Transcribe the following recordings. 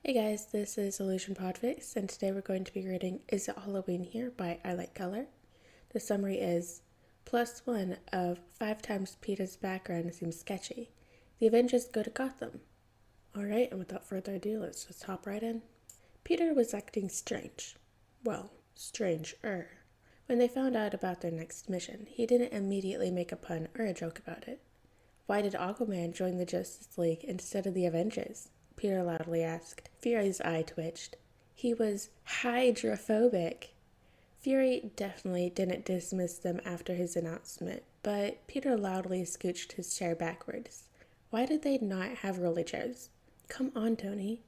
Hey guys, this is Illusion Podfic, and today we're going to be reading Is It Halloween Here by I Like Color. The summary is, +1 of 5 times Peter's background seems sketchy. The Avengers go to Gotham. Alright, and without further ado, let's just hop right in. Peter was acting strange. Well, stranger. When they found out about their next mission, he didn't immediately make a pun or a joke about it. Why did Aquaman join the Justice League instead of the Avengers? Peter loudly asked. Fury's eye twitched. He was hydrophobic. Fury definitely didn't dismiss them after his announcement, but Peter loudly scooched his chair backwards. Why did they not have rolly chairs? Come on, Tony.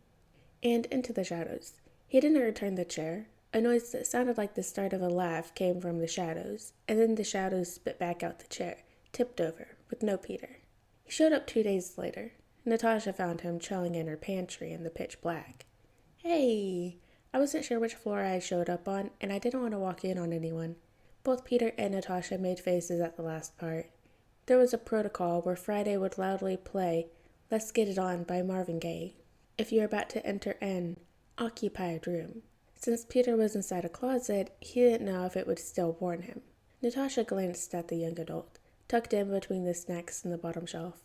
And into the shadows. He didn't return the chair. A noise that sounded like the start of a laugh came from the shadows, and then the shadows spit back out the chair, tipped over, with no Peter. He showed up 2 days later. Natasha found him chilling in her pantry in the pitch black. Hey! I wasn't sure which floor I showed up on, and I didn't want to walk in on anyone. Both Peter and Natasha made faces at the last part. There was a protocol where Friday would loudly play Let's Get It On by Marvin Gaye if you're about to enter an occupied room. Since Peter was inside a closet, he didn't know if it would still warn him. Natasha glanced at the young adult, tucked in between the snacks in the bottom shelf.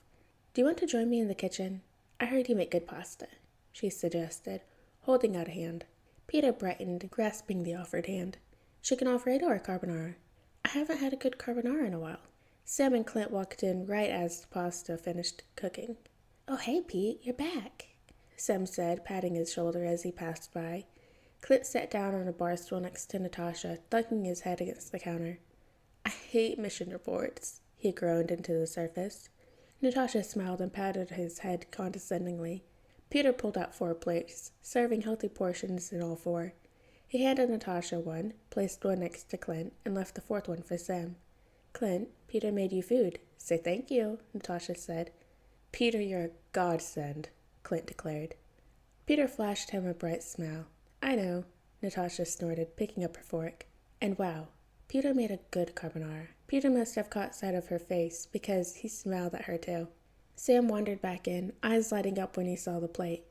Do you want to join me in the kitchen? I heard you make good pasta, she suggested, holding out a hand. Peter brightened, grasping the offered hand. Chicken Alfredo or carbonara? I haven't had a good carbonara in a while. Sam and Clint walked in right as the pasta finished cooking. Oh, hey, Pete, you're back, Sam said, patting his shoulder as he passed by. Clint sat down on a bar stool next to Natasha, thunking his head against the counter. I hate mission reports, he groaned into the surface. Natasha smiled and patted his head condescendingly. Peter pulled out 4 plates, serving healthy portions in all 4. He handed Natasha one, placed one next to Clint, and left the 4th one for Sam. Clint, Peter made you food. Say thank you, Natasha said. Peter, you're a godsend, Clint declared. Peter flashed him a bright smile. I know, Natasha snorted, picking up her fork. And wow, Peter made a good carbonara. Peter must have caught sight of her face, because he smiled at her too. Sam wandered back in, eyes lighting up when he saw the plate.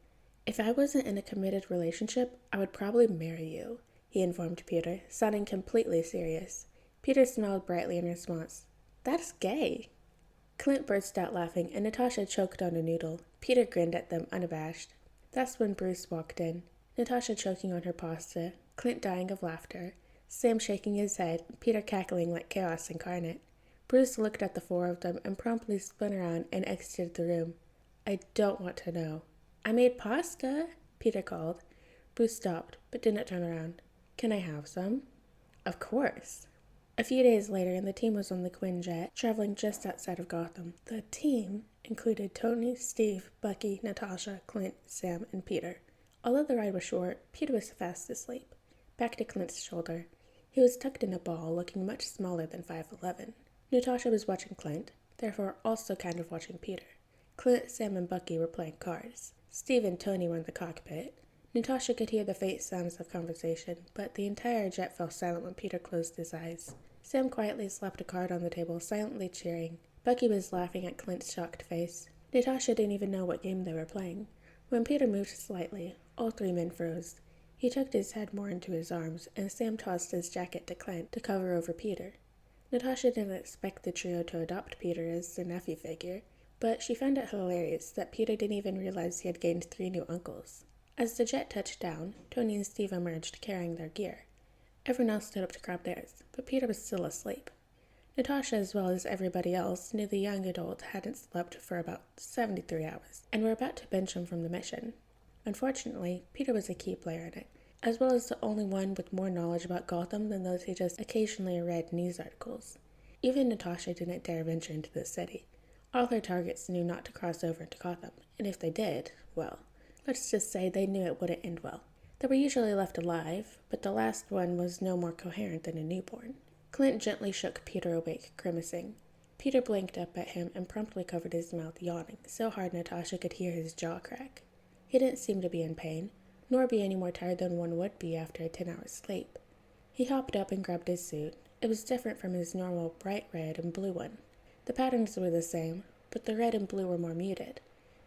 If I wasn't in a committed relationship, I would probably marry you, he informed Peter, sounding completely serious. Peter smiled brightly in response. That's gay. Clint burst out laughing, and Natasha choked on a noodle. Peter grinned at them, unabashed. That's when Bruce walked in, Natasha choking on her pasta, Clint dying of laughter, Sam shaking his head, Peter cackling like chaos incarnate. Bruce looked at the 4 of them and promptly spun around and exited the room. I don't want to know. I made pasta, Peter called. Bruce stopped, but didn't turn around. Can I have some? Of course. A few days later, the team was on the Quinjet, traveling just outside of Gotham. The team included Tony, Steve, Bucky, Natasha, Clint, Sam, and Peter. Although the ride was short, Peter was fast asleep. Back to Clint's shoulder. He was tucked in a ball, looking much smaller than 5'11". Natasha was watching Clint, therefore also kind of watching Peter. Clint, Sam, and Bucky were playing cards. Steve and Tony were in the cockpit. Natasha could hear the faint sounds of conversation, but the entire jet fell silent when Peter closed his eyes. Sam quietly slapped a card on the table, silently cheering. Bucky was laughing at Clint's shocked face. Natasha didn't even know what game they were playing. When Peter moved slightly, all 3 men froze. He tucked his head more into his arms, and Sam tossed his jacket to Clint to cover over Peter. Natasha didn't expect the trio to adopt Peter as their nephew figure, but she found it hilarious that Peter didn't even realize he had gained 3 new uncles. As the jet touched down, Tony and Steve emerged carrying their gear. Everyone else stood up to grab theirs, but Peter was still asleep. Natasha, as well as everybody else, knew the young adult hadn't slept for about 73 hours, and were about to bench him from the mission. Unfortunately, Peter was a key player in it, as well as the only one with more knowledge about Gotham than those who just occasionally read news articles. Even Natasha didn't dare venture into the city. All her targets knew not to cross over into Gotham, and if they did, well, let's just say they knew it wouldn't end well. They were usually left alive, but the last one was no more coherent than a newborn. Clint gently shook Peter awake, grimacing. Peter blinked up at him and promptly covered his mouth, yawning, so hard Natasha could hear his jaw crack. He didn't seem to be in pain, nor be any more tired than one would be after a 10-hour sleep. He hopped up and grabbed his suit. It was different from his normal bright red and blue one. The patterns were the same, but the red and blue were more muted.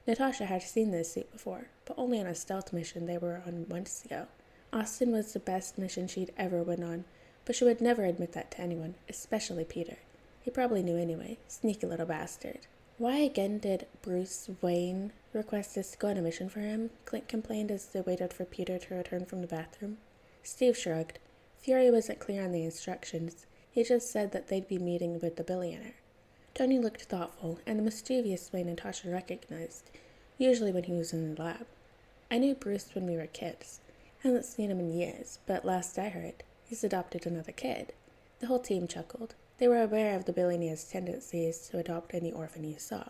Natasha had seen this suit before, but only on a stealth mission they were on months ago. Austin was the best mission she'd ever went on, but she would never admit that to anyone, especially Peter. He probably knew anyway, sneaky little bastard. Why again did Bruce Wayne request us to go on a mission for him? Clint complained as they waited for Peter to return from the bathroom. Steve shrugged. Fury wasn't clear on the instructions. He just said that they'd be meeting with the billionaire. Tony looked thoughtful, and the mischievous way Natasha recognized, usually when he was in the lab. I knew Bruce when we were kids. Hadn't seen him in years, but last I heard, he's adopted another kid. The whole team chuckled. They were aware of the billionaire's tendencies to adopt any orphan he saw.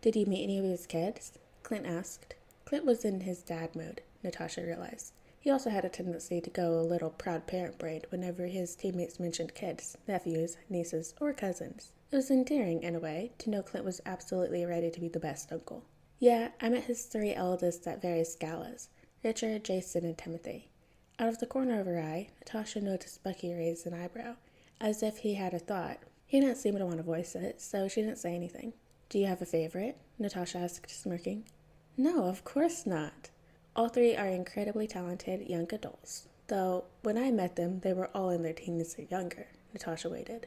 Did you meet any of his kids? Clint asked. Clint was in his dad mode, Natasha realized. He also had a tendency to go a little proud parent braid whenever his teammates mentioned kids, nephews, nieces, or cousins. It was endearing, in a way, to know Clint was absolutely ready to be the best uncle. Yeah, I met his 3 eldest at various galas, Richard, Jason, and Timothy. Out of the corner of her eye, Natasha noticed Bucky raise an eyebrow, as if he had a thought. He didn't seem to want to voice it, so she didn't say anything. Do you have a favorite? Natasha asked, smirking. No, of course not. All 3 are incredibly talented young adults, though when I met them, they were all in their teens or younger. Natasha waited.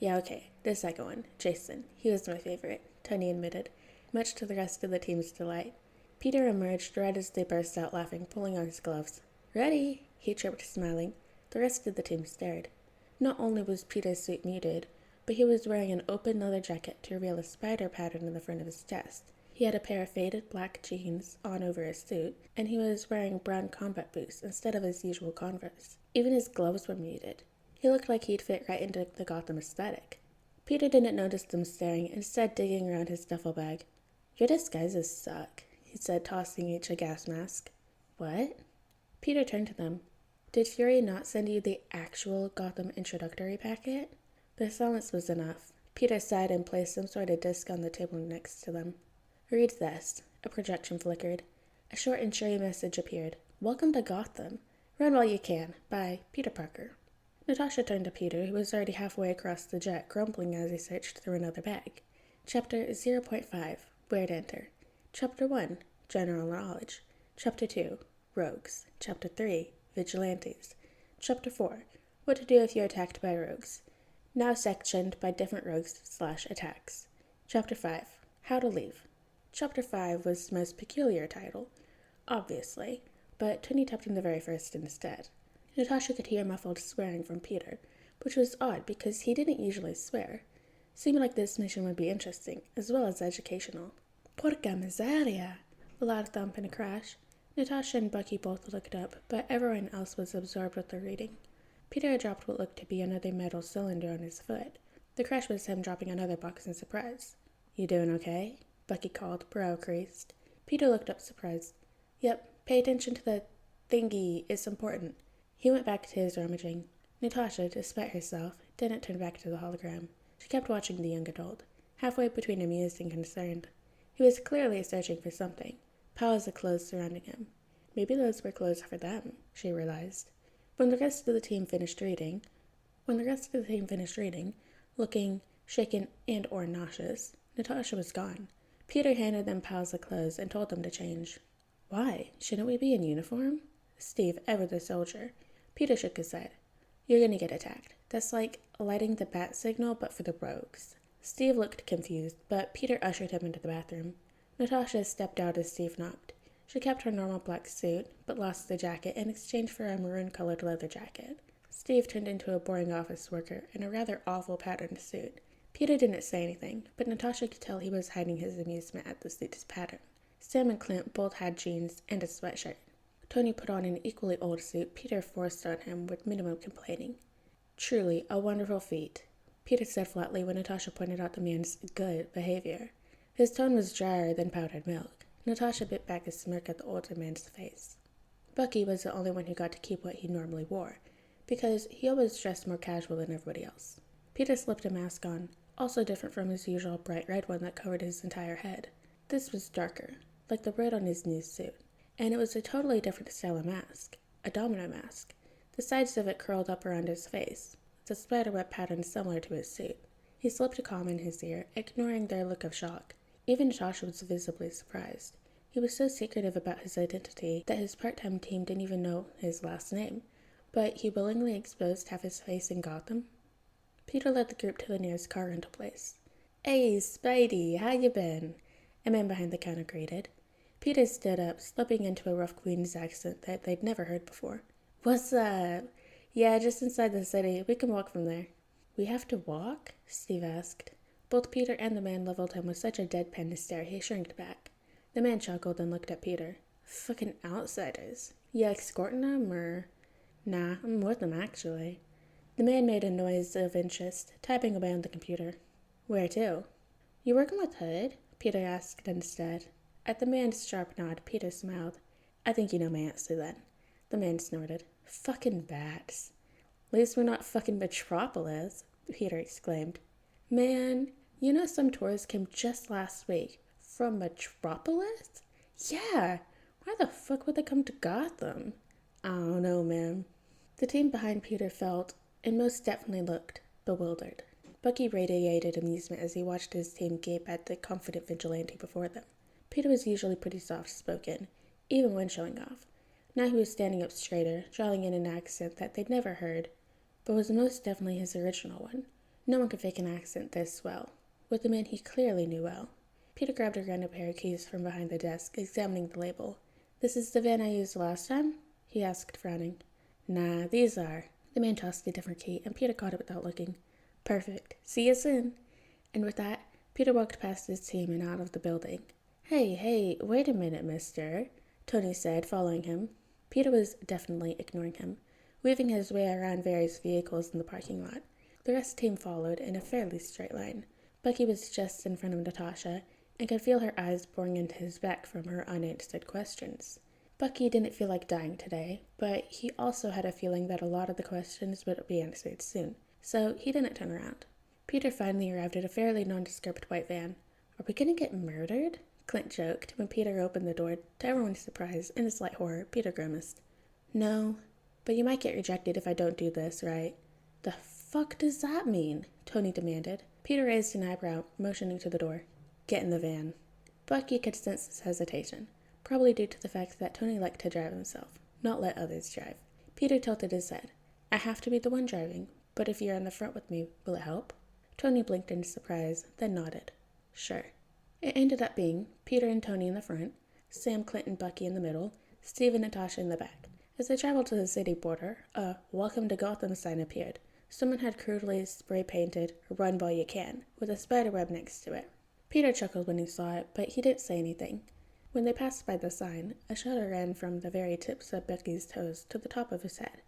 Yeah, okay, the second one, Jason. He was my favorite, Tony admitted, much to the rest of the team's delight. Peter emerged right as they burst out laughing, pulling on his gloves. Ready? He chirped, smiling. The rest of the team stared. Not only was Peter's suit muted, but he was wearing an open leather jacket to reveal a spider pattern in the front of his chest. He had a pair of faded black jeans on over his suit, and he was wearing brown combat boots instead of his usual Converse. Even his gloves were muted. He looked like he'd fit right into the Gotham aesthetic. Peter didn't notice them staring, instead digging around his duffel bag. Your disguises suck, he said, tossing each a gas mask. What? Peter turned to them. Did Fury not send you the actual Gotham introductory packet? Their silence was enough. Peter sighed and placed some sort of disc on the table next to them. Read this. A projection flickered. A short and cheery message appeared. Welcome to Gotham. Run while you can. By Peter Parker. Natasha turned to Peter, who was already halfway across the jet, grumbling as he searched through another bag. Chapter 0.5. Where to enter. Chapter 1. General knowledge. Chapter 2. Rogues. Chapter 3. Vigilantes. Chapter 4. What to do if you're attacked by rogues. Now sectioned by different rogues/attacks. Chapter 5. How to leave. Chapter 5 was the most peculiar title, obviously, but Tony typed in the very first instead. Natasha could hear muffled swearing from Peter, which was odd because he didn't usually swear. Seemed like this mission would be interesting, as well as educational. Porca miseria! A loud thump and a crash. Natasha and Bucky both looked up, but everyone else was absorbed with their reading. Peter had dropped what looked to be another metal cylinder on his foot. The crash was him dropping another box in surprise. You doing okay? Bucky called, brow creased. Peter looked up surprised. Yep, pay attention to the thingy, it's important. He went back to his rummaging. Natasha, despite herself, didn't turn back to the hologram. She kept watching the young adult, halfway between amused and concerned. He was clearly searching for something. Piles of clothes surrounding him. Maybe those were clothes for them, she realized. When the rest of the team finished reading, looking shaken and or nauseous, Natasha was gone. Peter handed them piles of clothes and told them to change. Why? Shouldn't we be in uniform? Steve, ever the soldier. Peter shook his head. You're gonna get attacked. That's like lighting the bat signal, but for the rogues. Steve looked confused, but Peter ushered him into the bathroom. Natasha stepped out as Steve knocked. She kept her normal black suit, but lost the jacket in exchange for a maroon-colored leather jacket. Steve turned into a boring office worker in a rather awful patterned suit. Peter didn't say anything, but Natasha could tell he was hiding his amusement at the suit's pattern. Sam and Clint both had jeans and a sweatshirt. Tony put on an equally old suit Peter forced on him with minimum complaining. Truly a wonderful feat, Peter said flatly when Natasha pointed out the man's good behavior. His tone was drier than powdered milk. Natasha bit back a smirk at the older man's face. Bucky was the only one who got to keep what he normally wore, because he always dressed more casual than everybody else. Peter slipped a mask on, also different from his usual bright red one that covered his entire head. This was darker, like the red on his new suit, and it was a totally different style of mask, a domino mask. The sides of it curled up around his face, with a spiderweb pattern similar to his suit. He slipped a comb in his ear, ignoring their look of shock. Even Josh was visibly surprised. He was so secretive about his identity that his part-time team didn't even know his last name, but he willingly exposed half his face in Gotham. Peter led the group to the nearest car rental place. "Hey, Spidey, how you been?" A man behind the counter greeted. Peter stood up, slipping into a rough Queen's accent that they'd never heard before. "What's up?" "Yeah, just inside the city. We can walk from there." "We have to walk?" Steve asked. Both Peter and the man leveled him with such a deadpan stare he shrinked back. The man chuckled and looked at Peter. "Fucking outsiders. You escorting them, or?" "Nah, I'm with them, actually." The man made a noise of interest, typing away on the computer. "Where to?" "You working with Hood?" Peter asked instead. At the man's sharp nod, Peter smiled. "I think you know my answer then." The man snorted. "Fucking bats." "At least we're not fucking Metropolis," Peter exclaimed. "Man, you know some tourists came just last week. From Metropolis? Yeah! Why the fuck would they come to Gotham?" "I don't know, man." The team behind Peter felt, and most definitely looked, bewildered. Bucky radiated amusement as he watched his team gape at the confident vigilante before them. Peter was usually pretty soft-spoken, even when showing off. Now he was standing up straighter, drawing in an accent that they'd never heard, but was most definitely his original one. No one could fake an accent this well, with a man he clearly knew well. Peter grabbed a random pair of keys from behind the desk, examining the label. "This is the van I used last time?" he asked, frowning. "Nah, these are." The man tossed a different key, and Peter caught it without looking. "Perfect. See you soon." And with that, Peter walked past his team and out of the building. Hey, wait a minute, mister," Tony said, following him. Peter was definitely ignoring him, weaving his way around various vehicles in the parking lot. The rest of the team followed in a fairly straight line. Bucky was just in front of Natasha and could feel her eyes boring into his back from her unanswered questions. Bucky didn't feel like dying today, but he also had a feeling that a lot of the questions would be answered soon, so he didn't turn around. Peter finally arrived at a fairly nondescript white van. "Are we gonna get murdered?" Clint joked when Peter opened the door. To everyone's surprise and a slight horror, Peter grimaced. "No, but you might get rejected if I don't do this, right?" "The fuck does that mean?" Tony demanded. Peter raised an eyebrow, motioning to the door. "Get in the van." Bucky could sense his hesitation, probably due to the fact that Tony liked to drive himself, not let others drive. Peter tilted his head. "I have to be the one driving, but if you're in the front with me, will it help?" Tony blinked in surprise, then nodded. "Sure." It ended up being Peter and Tony in the front, Sam, Clint, and Bucky in the middle, Steve and Natasha in the back. As they traveled to the city border, a "Welcome to Gotham" sign appeared. Someone had crudely spray-painted "Run while you can," with a spiderweb next to it. Peter chuckled when he saw it, but he didn't say anything. When they passed by the sign, a shudder ran from the very tips of Bucky's toes to the top of his head.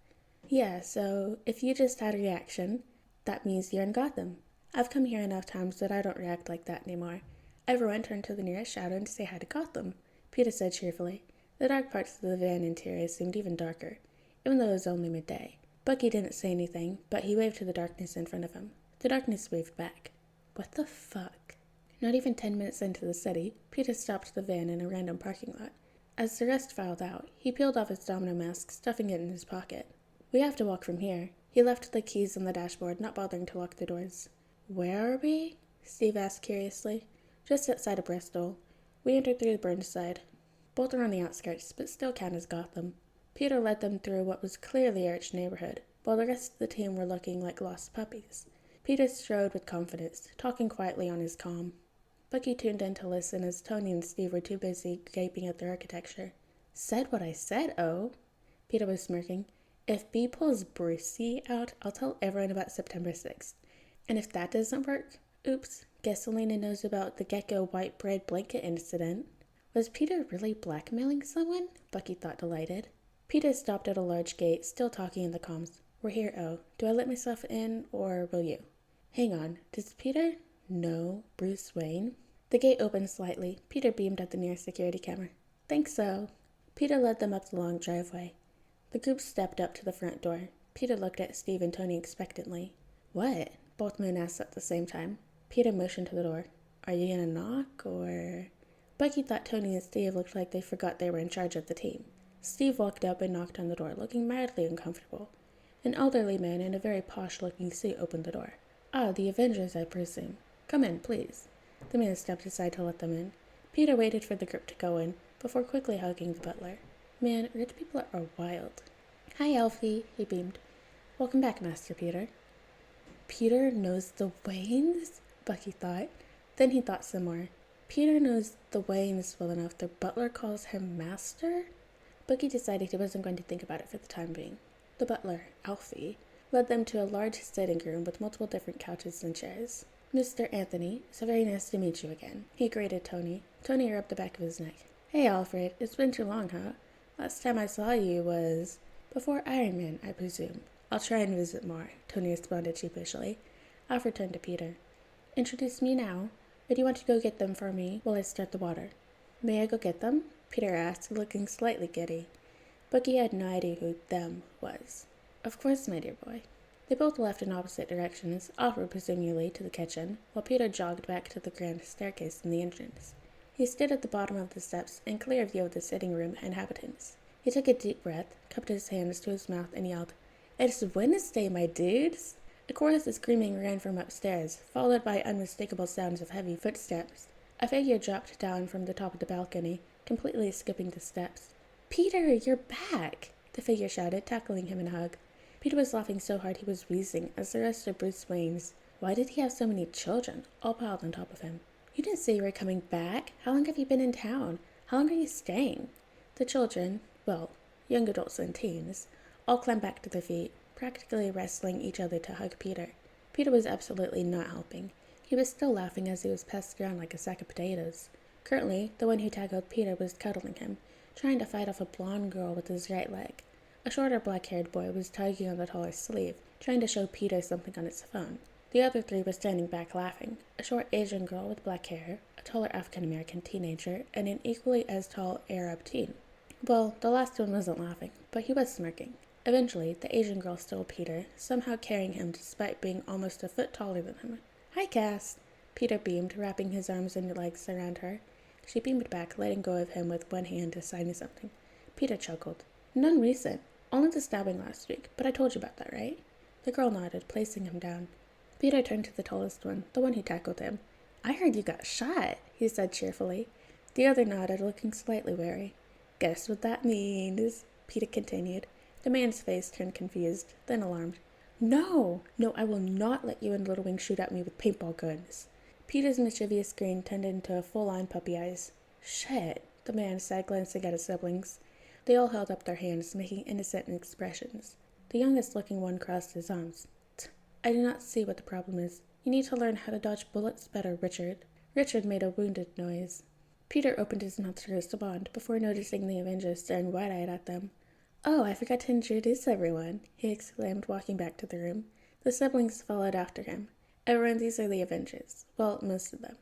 "Yeah, so if you just had a reaction, that means you're in Gotham. I've come here enough times that I don't react like that anymore. Everyone turned to the nearest shadow and say hi to Gotham," Peter said cheerfully. The dark parts of the van interior seemed even darker, even though it was only midday. Bucky didn't say anything, but he waved to the darkness in front of him. The darkness waved back. What the fuck? Not even 10 minutes into the city, Peter stopped the van in a random parking lot. As the rest filed out, he peeled off his domino mask, stuffing it in his pocket. "We have to walk from here." He left the keys on the dashboard, not bothering to lock the doors. "Where are we?" Steve asked curiously. "Just outside of Bristol. We entered through the Burnside." Both are on the outskirts, but still count as Gotham. Peter led them through what was clearly a rich neighborhood, while the rest of the team were looking like lost puppies. Peter strode with confidence, talking quietly on his comm. Bucky tuned in to listen as Tony and Steve were too busy gaping at the architecture. "Said what I said, oh?" Peter was smirking. "If B pulls Brucey out, I'll tell everyone about September 6th. And if that doesn't work, oops, guess Selena knows about the gecko white bread blanket incident." Was Peter really blackmailing someone? Bucky thought, delighted. Peter stopped at a large gate, still talking in the comms. "We're here, oh. Do I let myself in, or will you?" "Hang on, does Peter know Bruce Wayne?" The gate opened slightly. Peter beamed at the nearest security camera. "Think so." Peter led them up the long driveway. The group stepped up to the front door. Peter looked at Steve and Tony expectantly. "What?" both men asked at the same time. Peter motioned to the door. "Are you gonna knock, or?" Bucky thought Tony and Steve looked like they forgot they were in charge of the team. Steve walked up and knocked on the door, looking mildly uncomfortable. An elderly man in a very posh-looking suit opened the door. "Ah, the Avengers, I presume. Come in, please." The man stepped aside to let them in. Peter waited for the group to go in, before quickly hugging the butler. Man, rich people are wild. Hi, Alfie, he beamed. Welcome back, Master Peter. Peter knows the Waynes? Bucky thought. Then he thought some more. Peter knows the Waynes well enough the butler calls him Master? Bucky decided he wasn't going to think about it for the time being. The butler, Alfie, led them to a large sitting room with multiple different couches and chairs. Mr. Anthony, it's very nice to meet you again, he greeted Tony. Tony rubbed the back of his neck. Hey, Alfred, it's been too long, huh? Last time I saw you was before Iron Man, I presume. I'll try and visit more, Tony responded sheepishly. Alfred turned to Peter. Introduce me now, or do you want to go get them for me while I start the water? May I go get them? Peter asked, looking slightly giddy. Bucky had no idea who them was. Of course, my dear boy. They both left in opposite directions, Alfred presumably to the kitchen, while Peter jogged back to the grand staircase in the entrance. He stood at the bottom of the steps in clear view of the sitting room inhabitants. He took a deep breath, cupped his hands to his mouth, and yelled, It's Wednesday, my dudes! A chorus of screaming ran from upstairs, followed by unmistakable sounds of heavy footsteps. A figure dropped down from the top of the balcony, completely skipping the steps. Peter, you're back! The figure shouted, tackling him in a hug. Peter was laughing so hard he was wheezing as the rest of Bruce Wayne's. Why did he have so many children, all piled on top of him? You didn't say you were coming back. How long have you been in town? How long are you staying? The children, well, young adults and teens, all climbed back to their feet, practically wrestling each other to hug Peter. Peter was absolutely not helping. He was still laughing as he was passed around like a sack of potatoes. Currently, the one who tackled Peter was cuddling him, trying to fight off a blonde girl with his right leg. A shorter black-haired boy was tugging on the taller sleeve, trying to show Peter something on his phone. The other three were standing back laughing. A short Asian girl with black hair, a taller African-American teenager, and an equally as tall Arab teen. Well, the last one wasn't laughing, but he was smirking. Eventually, the Asian girl stole Peter, somehow carrying him despite being almost a foot taller than him. Hi, Cass! Peter beamed, wrapping his arms and legs around her. She beamed back, letting go of him with one hand to sign something. Peter chuckled. None recent. Only the stabbing last week, but I told you about that, right? The girl nodded, placing him down. Peter turned to the tallest one, the one who tackled him. I heard you got shot, he said cheerfully. The other nodded, looking slightly wary. Guess what that means, Peter continued. The man's face turned confused, then alarmed. No, I will not let you and Little Wing shoot at me with paintball guns. Peter's mischievous grin turned into full-on puppy eyes. Shit, the man said, glancing at his siblings. They all held up their hands, making innocent expressions. The youngest-looking one crossed his arms. I do not see what the problem is. You need to learn how to dodge bullets better, Richard. Richard made a wounded noise. Peter opened his mouth to respond before noticing the Avengers staring wide-eyed at them. Oh, I forgot to introduce everyone, he exclaimed, walking back to the room. The siblings followed after him. Everyone, these are the Avengers. Well, most of them.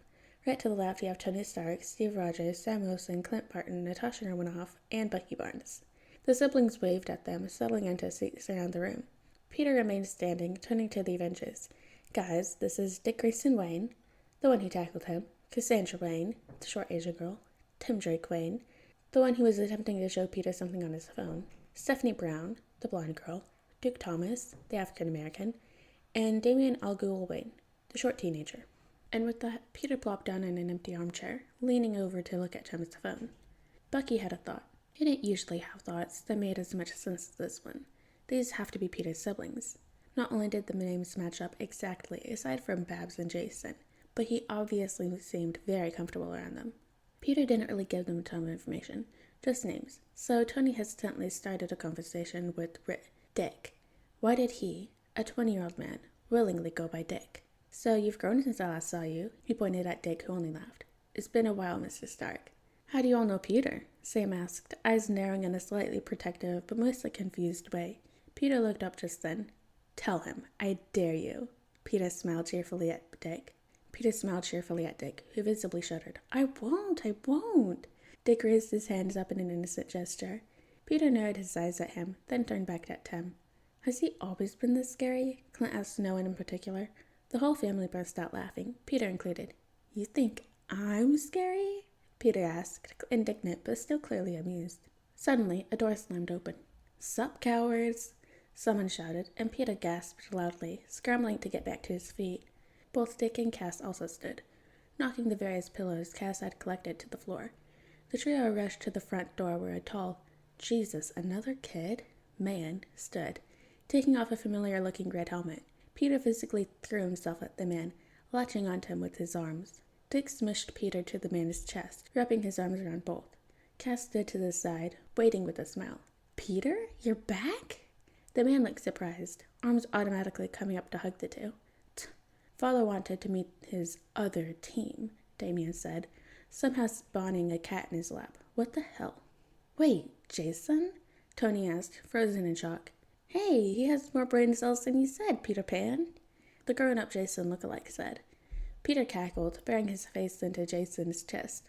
Right to the left, you have Tony Stark, Steve Rogers, Sam Wilson, Clint Barton, Natasha Romanoff, and Bucky Barnes. The siblings waved at them, settling into seats around the room. Peter remained standing, turning to the Avengers. Guys, this is Dick Grayson Wayne, the one who tackled him, Cassandra Wayne, the short Asian girl, Tim Drake Wayne, the one who was attempting to show Peter something on his phone, Stephanie Brown, the blonde girl, Duke Thomas, the African-American, and Damien Al Ghul Wayne, the short teenager. And with that, Peter plopped down in an empty armchair, leaning over to look at Tim's phone. Bucky had a thought. He didn't usually have thoughts that made as much sense as this one. These have to be Peter's siblings. Not only did the names match up exactly, aside from Babs and Jason, but he obviously seemed very comfortable around them. Peter didn't really give them a ton of information, just names, so Tony hesitantly started a conversation with Dick. Why did he, a 20-year-old man, willingly go by Dick? So you've grown since I last saw you, he pointed at Dick, who only laughed. It's been a while, Mr. Stark. How do you all know Peter? Sam asked, eyes narrowing in a slightly protective but mostly confused way. Peter looked up just then. Tell him, I dare you. Peter smiled cheerfully at Dick, who visibly shuddered. I won't. Dick raised his hands up in an innocent gesture. Peter narrowed his eyes at him, then turned back at Tim. Has he always been this scary? Clint asked no one in particular. The whole family burst out laughing, Peter included. You think I'm scary? Peter asked, indignant but still clearly amused. Suddenly, a door slammed open. Sup, cowards? Someone shouted, and Peter gasped loudly, scrambling to get back to his feet. Both Dick and Cass also stood. knocking the various pillows Cass had collected to the floor. The trio rushed to the front door where a tall, Jesus, another kid? Man stood, taking off a familiar-looking red helmet. Peter physically threw himself at the man, latching onto him with his arms. Dick smushed Peter to the man's chest, wrapping his arms around both. Cass stood to the side, waiting with a smile. "Peter? You're back?" The man looked surprised, arms automatically coming up to hug the two. "Father wanted to meet his other team," Damien said, somehow spawning a cat in his lap. "What the hell?" "Wait, Jason?" Tony asked, frozen in shock. "Hey, he has more brain cells than you said, Peter Pan," the grown-up Jason look-alike said. Peter cackled, burying his face into Jason's chest.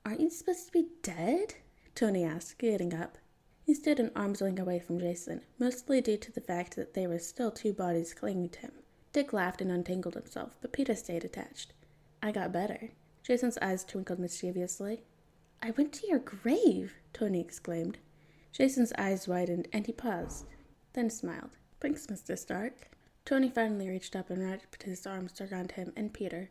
"Aren't you supposed to be dead?" Tony asked, getting up. He stood an arm's length away from Jason, mostly due to the fact that there were still two bodies clinging to him. Dick laughed and untangled himself, but Peter stayed attached. "I got better." Jason's eyes twinkled mischievously. "I went to your grave," Tony exclaimed. Jason's eyes widened, and he paused, then smiled. "Thanks, Mr. Stark." Tony finally reached up and wrapped his arms around him and Peter.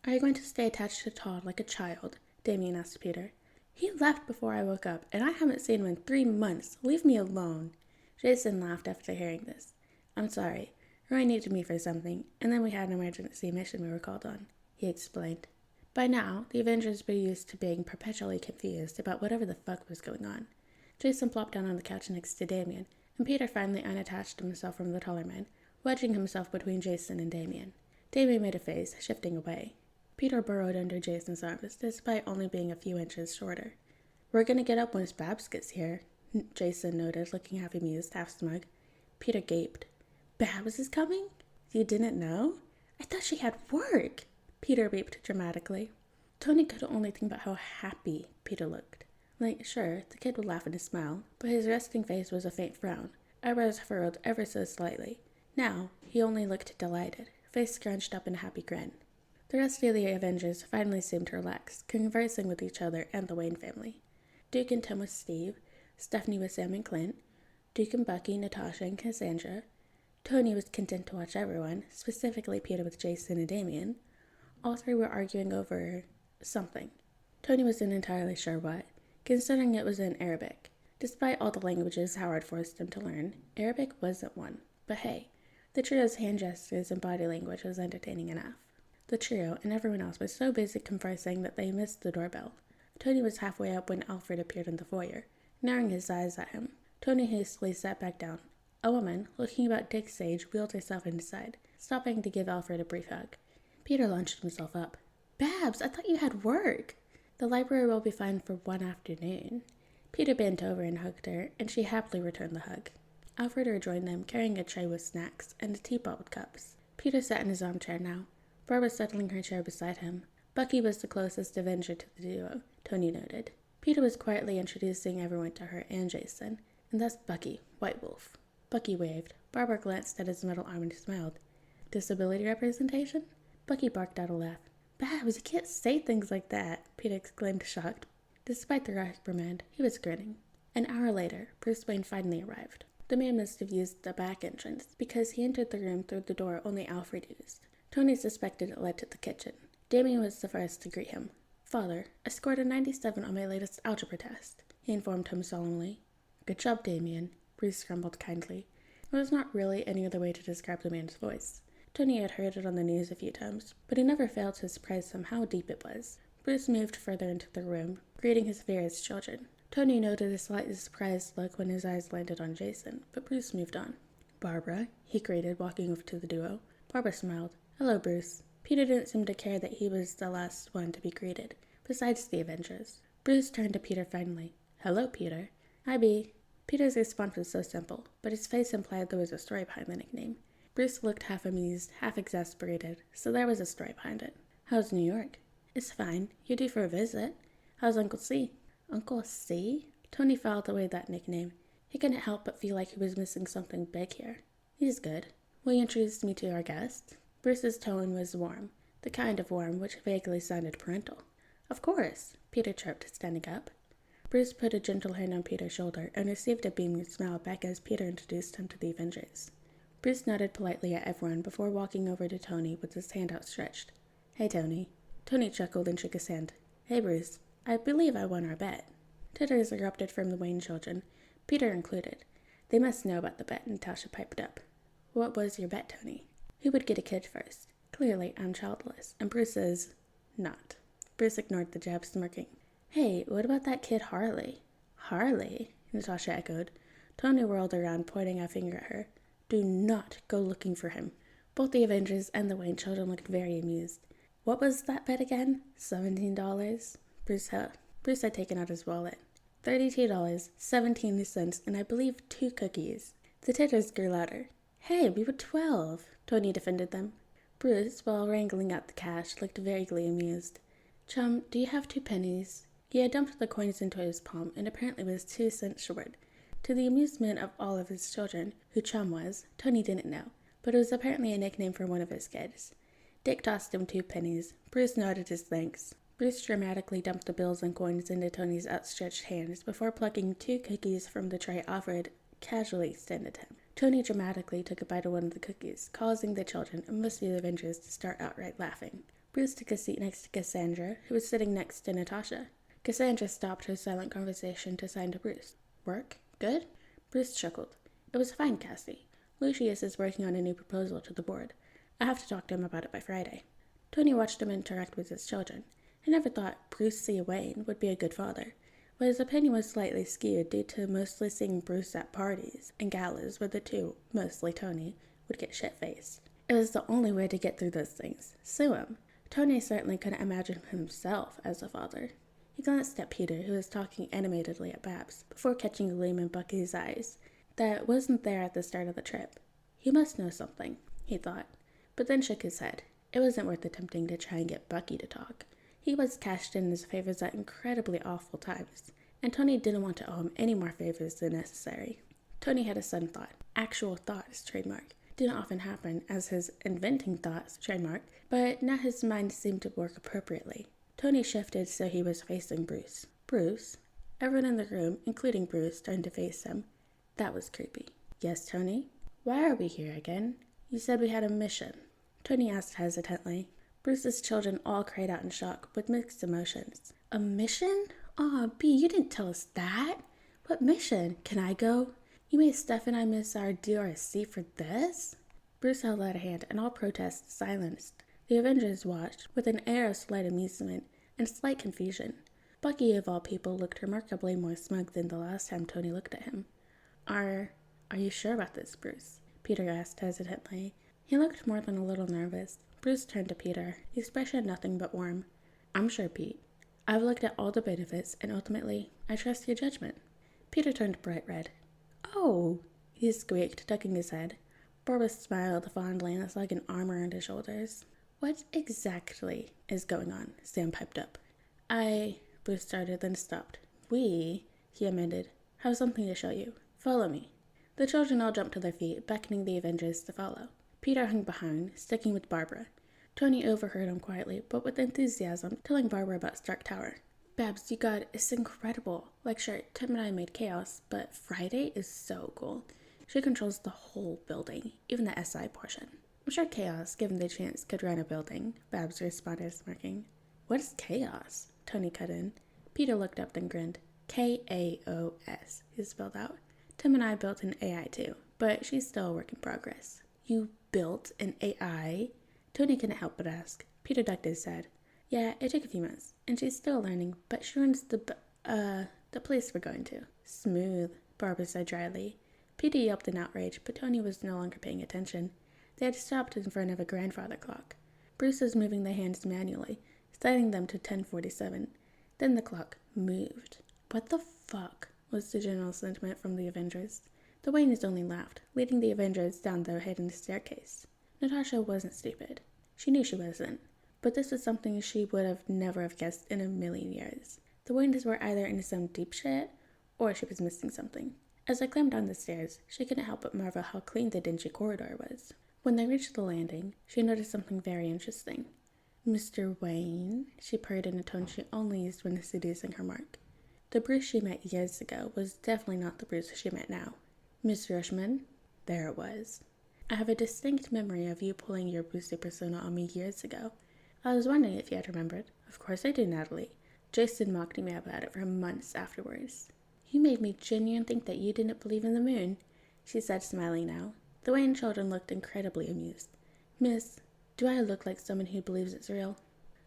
"Are you going to stay attached to Todd like a child?" Damien asked Peter. "He left before I woke up, and I haven't seen him in 3 months. Leave me alone." Jason laughed after hearing this. "I'm sorry. Roy needed me for something, and then we had an emergency mission we were called on," he explained. By now, the Avengers were used to being perpetually confused about whatever the fuck was going on. Jason plopped down on the couch next to Damien, and Peter finally unattached himself from the taller man, wedging himself between Jason and Damien. Damien made a face, shifting away. Peter burrowed under Jason's arms, despite only being a few inches shorter. "We're gonna get up once Babs gets here," Jason noted, looking half amused, half smug. Peter gaped. "Babs is coming? You didn't know? I thought she had work." Peter beeped dramatically. Tony could only think about how happy Peter looked. Like, sure, the kid would laugh and smile, but his resting face was a faint frown, eyebrows furrowed ever so slightly. Now, he only looked delighted, face scrunched up in a happy grin. The rest of the Avengers finally seemed to relax, conversing with each other and the Wayne family. Duke and Tim with Steve, Stephanie with Sam and Clint, Duke and Bucky, Natasha, and Cassandra. Tony was content to watch everyone, specifically Peter with Jason and Damien. All three were arguing over something. Tony wasn't entirely sure what, considering it was in Arabic. Despite all the languages Howard forced him to learn, Arabic wasn't one. But hey, the trio's hand gestures and body language was entertaining enough. The trio and everyone else was so busy conversing that they missed the doorbell. Tony was halfway up when Alfred appeared in the foyer, narrowing his eyes at him. Tony hastily sat back down. A woman, looking about Dick's age, wheeled herself inside, stopping to give Alfred a brief hug. Peter launched himself up. "Babs, I thought you had work." "The library will be fine for one afternoon." Peter bent over and hugged her, and she happily returned the hug. Alfred rejoined them, carrying a tray with snacks and a teapot with cups. Peter sat in his armchair now, Barbara settling her chair beside him. Bucky was the closest Avenger to the duo, Tony noted. Peter was quietly introducing everyone to her and Jason, and that's Bucky, White Wolf. Bucky waved. Barbara glanced at his metal arm and smiled. "Disability representation?" Bucky barked out a laugh. "Babs, you can't say things like that," Peter exclaimed, shocked. Despite the reprimand, he was grinning. An hour later, Bruce Wayne finally arrived. The man must have used the back entrance, because he entered the room through the door only Alfred used. Tony suspected it led to the kitchen. Damien was the first to greet him. "Father, I scored a 97 on my latest algebra test," he informed him solemnly. "Good job, Damien," Bruce grumbled kindly. There was not really any other way to describe the man's voice. Tony had heard it on the news a few times, but he never failed to surprise him how deep it was. Bruce moved further into the room, greeting his various children. Tony noted a slightly surprised look when his eyes landed on Jason, but Bruce moved on. "Barbara," he greeted, walking over to the duo. Barbara smiled. "Hello, Bruce." Peter didn't seem to care that he was the last one to be greeted, besides the Avengers. Bruce turned to Peter finally. "Hello, Peter." "Hi, B." Peter's response was so simple, but his face implied there was a story behind the nickname. Bruce looked half amused, half exasperated, so there was a story behind it. "How's New York?" "It's fine. You're due for a visit." "How's Uncle C?" "Uncle C?" Tony filed away that nickname. He couldn't help but feel like he was missing something big here. "He's good. Will you introduce me to our guest?" Bruce's tone was warm, the kind of warm which vaguely sounded parental. "Of course," Peter chirped, standing up. Bruce put a gentle hand on Peter's shoulder and received a beaming smile back as Peter introduced him to the Avengers. Bruce nodded politely at everyone before walking over to Tony with his hand outstretched. "Hey, Tony." Tony chuckled and shook his hand. Hey, Bruce, I believe I won our bet. Titters erupted from the Wayne children, Peter included. They must know about the bet, Natasha piped up. What was your bet, Tony? Who would get a kid first? Clearly, I'm childless, and Bruce is not. Bruce ignored the jab, smirking. Hey, what about that kid Harley? Harley? Natasha echoed. Tony whirled around, pointing a finger at her. Do not go looking for him. Both the Avengers and the Wayne children looked very amused. What was that bet again? $17? Bruce had taken out his wallet. $32.17, and I believe 2 cookies. The titters grew louder. Hey, we were 12, Tony defended them. Bruce, while wrangling out the cash, looked vaguely amused. Chum, do you have 2 pennies? He had dumped the coins into his palm and apparently was 2 cents short. To the amusement of all of his children, who Chum was, Tony didn't know, but it was apparently a nickname for one of his kids. Dick tossed him 2 pennies. Bruce nodded his thanks. Bruce dramatically dumped the bills and coins into Tony's outstretched hands before plucking 2 cookies from the tray offered, casually extended him. Tony dramatically took a bite of one of the cookies, causing the children and most of the Avengers to start outright laughing. Bruce took a seat next to Cassandra, who was sitting next to Natasha. Cassandra stopped her silent conversation to sign to Bruce. Work? Good? Bruce chuckled. It was fine, Cassie. Lucius is working on a new proposal to the board. I have to talk to him about it by Friday. Tony watched him interact with his children. He never thought Bruce C. Wayne would be a good father, but his opinion was slightly skewed due to mostly seeing Bruce at parties and galas where the two, mostly Tony, would get shit-faced. It was the only way to get through those things. Sue him. Tony certainly couldn't imagine himself as a father. He glanced at Peter, who was talking animatedly at Babs, before catching a gleam in Bucky's eyes that wasn't there at the start of the trip. He must know something, he thought, but then shook his head. It wasn't worth attempting to try and get Bucky to talk. He was cashed in his favors at incredibly awful times, and Tony didn't want to owe him any more favors than necessary. Tony had a sudden thought. Actual thought is trademark. Didn't often happen as his inventing thoughts trademark, but now his mind seemed to work appropriately. Tony shifted so he was facing Bruce. Bruce? Everyone in the room, including Bruce, turned to face him. That was creepy. Yes, Tony? Why are we here again? You said we had a mission. Tony asked hesitantly. Bruce's children all cried out in shock, with mixed emotions. A mission? Aw, B, you didn't tell us that. What mission? Can I go? You made Steph and I miss our DRSC for this? Bruce held out a hand, and all protests silenced. The Avengers watched, with an air of slight amusement and slight confusion. Bucky, of all people, looked remarkably more smug than the last time Tony looked at him. Are you sure about this, Bruce? Peter asked hesitantly. He looked more than a little nervous. Bruce turned to Peter, expression nothing but warm. I'm sure, Pete. I've looked at all the benefits, and ultimately, I trust your judgment. Peter turned bright red. Oh, he squeaked, ducking his head. Barbara smiled fondly and slung an arm around his shoulders. What exactly is going on? Sam piped up. Bruce started, then stopped. We, he amended, have something to show you. Follow me. The children all jumped to their feet, beckoning the Avengers to follow. Peter hung behind, sticking with Barbara. Tony overheard him quietly, but with enthusiasm, telling Barbara about Stark Tower. Babs, you got it's incredible. Like, sure, Tim and I made chaos, but Friday is so cool. She controls the whole building, even the SI portion. I'm sure Chaos, given the chance, could run a building, Babs responded, smirking. What is Chaos? Tony cut in. Peter looked up, then grinned. K-A-O-S, he spelled out. Tim and I built an AI too, but she's still a work in progress. You built an AI? Tony couldn't help but ask. Peter ducked his head. Yeah, it took a few months, and she's still learning, but she runs the place we're going to. Smooth, Barbara said dryly. Peter yelped in outrage, but Tony was no longer paying attention. They had stopped in front of a grandfather clock. Bruce was moving the hands manually, setting them to 10:47. Then the clock moved. What the fuck was the general sentiment from the Avengers. The Waynes only laughed, leading the Avengers down the hidden staircase. Natasha wasn't stupid. She knew she wasn't. But this was something she would have never have guessed in a million years. The Waynes were either in some deep shit, or she was missing something. As they climbed down the stairs, she couldn't help but marvel how clean the dingy corridor was. When they reached the landing, she noticed something very interesting. Mr. Wayne, she purred in a tone she only used when seducing her mark. The Bruce she met years ago was definitely not the Bruce she met now. Miss Rushman? There it was. I have a distinct memory of you pulling your Brucey persona on me years ago. I was wondering if you had remembered. Of course I do, Natalie. Jason mocked me about it for months afterwards. You made me genuinely think that you didn't believe in the moon, she said, smiling now. The Wayne children looked incredibly amused. Miss, do I look like someone who believes it's real?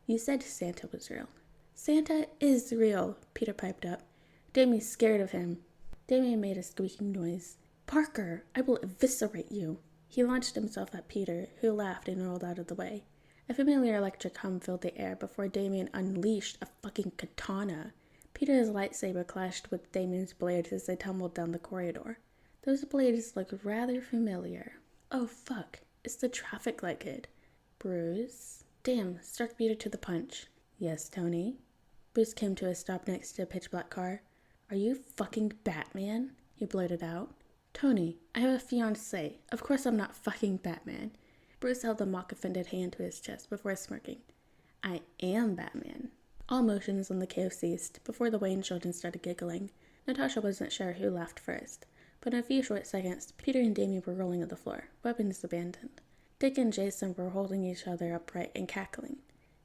You said Santa was real. Santa is real, Peter piped up. Damien's scared of him. Damien made a squeaking noise. Parker, I will eviscerate you. He launched himself at Peter, who laughed and rolled out of the way. A familiar electric hum filled the air before Damien unleashed a fucking katana. Peter's lightsaber clashed with Damien's blades as they tumbled down the corridor. Those blades looked rather familiar. Oh fuck, it's the traffic light kid. Bruce? Damn, struck Peter to the punch. Yes, Tony? Bruce came to a stop next to a pitch-black car. Are you fucking Batman? He blurted out. Tony, I have a fiancé. Of course I'm not fucking Batman. Bruce held the mock-offended hand to his chest before smirking. I am Batman. All motions on the cave ceased before the Wayne children started giggling. Natasha wasn't sure who laughed first, but in a few short seconds, Peter and Damien were rolling on the floor, weapons abandoned. Dick and Jason were holding each other upright and cackling.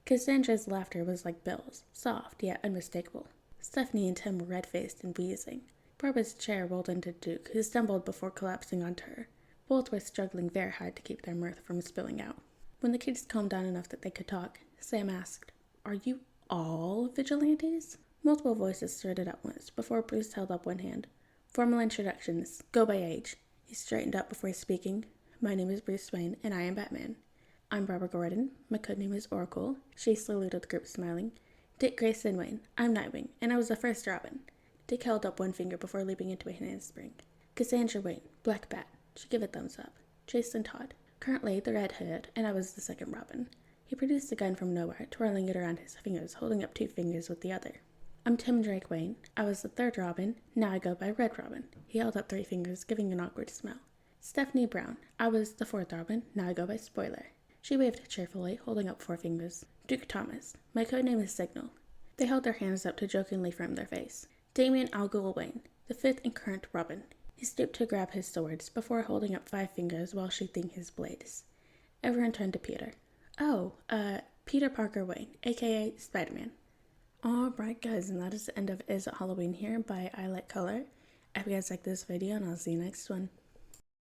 Cassandra's laughter was like Bill's, soft yet unmistakable. Stephanie and Tim were red-faced and wheezing. Barbara's chair rolled into Duke, who stumbled before collapsing onto her. Both were struggling very hard to keep their mirth from spilling out. When the kids calmed down enough that they could talk, Sam asked, Are you all vigilantes? Multiple voices started at once before Bruce held up one hand. Formal introductions. Go by age. He straightened up before speaking. My name is Bruce Wayne, and I am Batman. I'm Barbara Gordon. My codename is Oracle. She saluted the group, smiling. Dick Grayson Wayne. I'm Nightwing, and I was the first Robin. Dick held up one finger before leaping into a handspring. Cassandra Wayne. Black Bat. She gave a thumbs up. Jason Todd. Currently the Red Hood, and I was the second Robin. He produced a gun from nowhere, twirling it around his fingers, holding up two fingers with the other. I'm Tim Drake Wayne. I was the third Robin. Now I go by Red Robin. He held up three fingers, giving an awkward smile. Stephanie Brown. I was the fourth Robin. Now I go by Spoiler. She waved cheerfully, holding up four fingers. Duke Thomas. My codename is Signal. They held their hands up to jokingly frame their face. Damien Algul Wayne, the fifth and current Robin. He stooped to grab his swords before holding up five fingers while sheathing his blades. Everyone turned to Peter. Oh, Peter Parker Wayne, aka Spiderman. Alright guys, and that is the end of Is It Halloween here by I Like Color. I hope you guys like this video, and I'll see you next one.